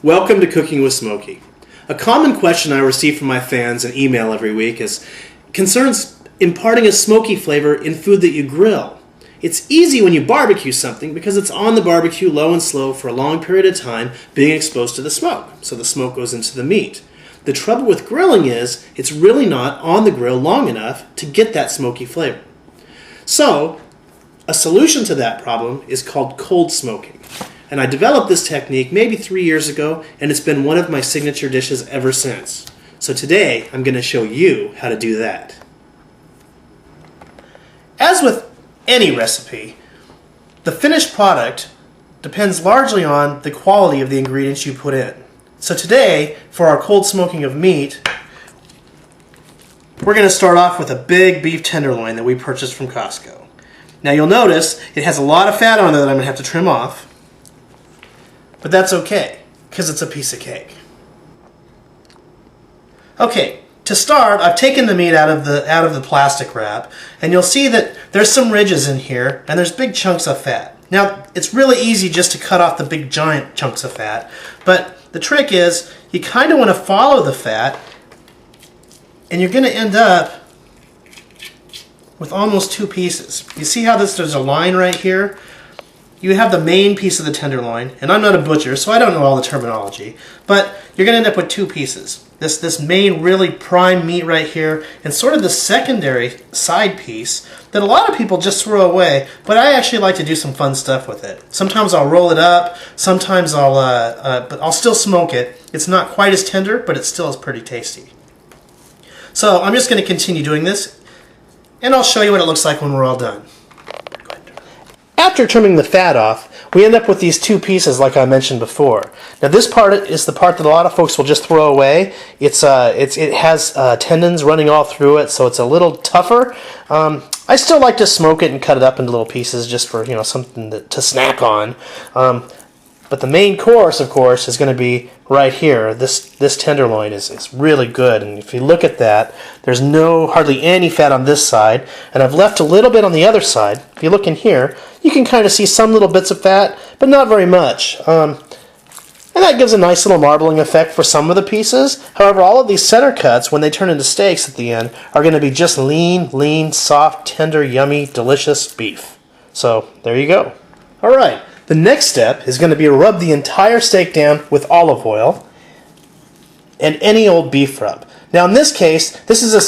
Welcome to Cooking with Smokey. A common question I receive from my fans in email every week concerns imparting a smoky flavor in food that you grill. It's easy when you barbecue something because it's on the barbecue low and slow for a long period of time being exposed to the smoke, so the smoke goes into the meat. The trouble with grilling is it's really not on the grill long enough to get that smoky flavor. So, a solution to that problem is called cold smoking. And I developed this technique maybe 3 years ago, and it's been one of my signature dishes ever since. So today, I'm going to show you how to do that. As with any recipe, the finished product depends largely on the quality of the ingredients you put in. So today, for our cold smoking of meat, we're going to start off with a big beef tenderloin that we purchased from Costco. Now you'll notice it has a lot of fat on it that I'm going to have to trim off. But that's okay, because it's a piece of cake. Okay, to start, I've taken the meat out of the plastic wrap, and you'll see that there's some ridges in here, and there's big chunks of fat. Now, it's really easy just to cut off the big giant chunks of fat, but the trick is you kind of want to follow the fat, and you're going to end up with almost two pieces. You see how there's a line right here? You have the main piece of the tenderloin, and I'm not a butcher, so I don't know all the terminology, but you're going to end up with two pieces. This main really prime meat right here, and sort of the secondary side piece that a lot of people just throw away, but I actually like to do some fun stuff with it. Sometimes I'll roll it up, sometimes but I'll still smoke it. It's not quite as tender, but it still is pretty tasty. So I'm just going to continue doing this, and I'll show you what it looks like when we're all done. After trimming the fat off, we end up with these two pieces like I mentioned before. Now this part is the part that a lot of folks will just throw away. It has tendons running all through it, so it's a little tougher. I still like to smoke it and cut it up into little pieces just for something to snack on. But the main course, of course, is going to be right here. This tenderloin is really good, and if you look at that, there's hardly any fat on this side, and I've left a little bit on the other side. If you look in here, you can kind of see some little bits of fat, but not very much. And that gives a nice little marbling effect for some of the pieces. However, all of these center cuts, when they turn into steaks at the end, are going to be just lean, soft, tender, yummy, delicious beef. So there you go. All right. The next step is going to be to rub the entire steak down with olive oil and any old beef rub. Now in this case, this is a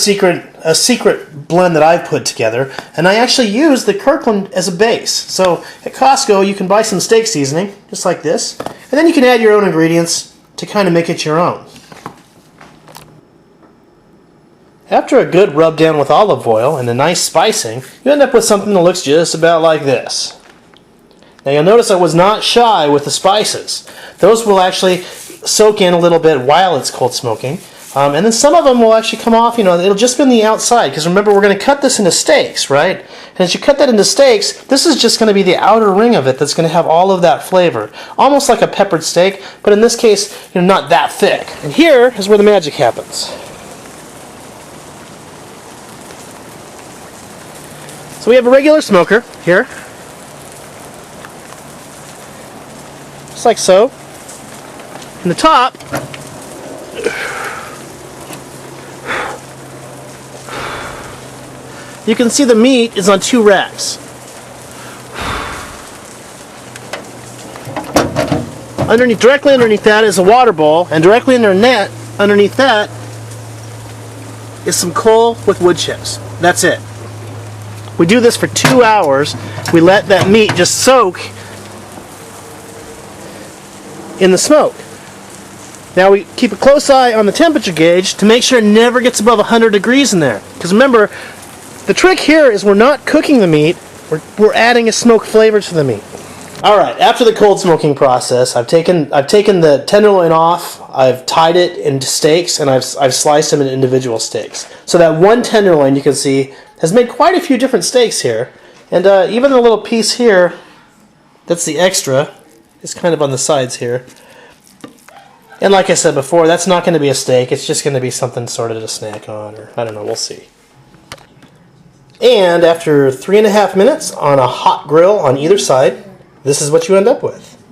secret blend that I've put together, and I actually use the Kirkland as a base. So at Costco you can buy some steak seasoning, just like this, and then you can add your own ingredients to kind of make it your own. After a good rub down with olive oil and a nice spicing, you end up with something that looks just about like this. Now you'll notice I was not shy with the spices. Those will actually soak in a little bit while it's cold smoking. And then some of them will actually come off, it'll just be on the outside. Because remember, we're going to cut this into steaks, right? And as you cut that into steaks, this is just going to be the outer ring of it that's going to have all of that flavor. Almost like a peppered steak, but in this case, not that thick. And here is where the magic happens. So we have a regular smoker here. Just like so. And the top you can see the meat is on two racks. Directly underneath that is a water bowl, and directly underneath that is some coal with wood chips. That's it. We do this for 2 hours. We let that meat just soak in the smoke. Now we keep a close eye on the temperature gauge to make sure it never gets above 100 degrees in there. Because remember, the trick here is we're not cooking the meat, we're adding a smoke flavor to the meat. Alright, after the cold smoking process, I've taken the tenderloin off, I've tied it into steaks, and I've sliced them into individual steaks. So that one tenderloin, you can see, has made quite a few different steaks here. And even the little piece here, that's the extra, is kind of on the sides here. And like I said before, that's not going to be a steak, it's just going to be something sort of to snack on, or I don't know, we'll see. And after 3.5 minutes on a hot grill on either side, this is what you end up with.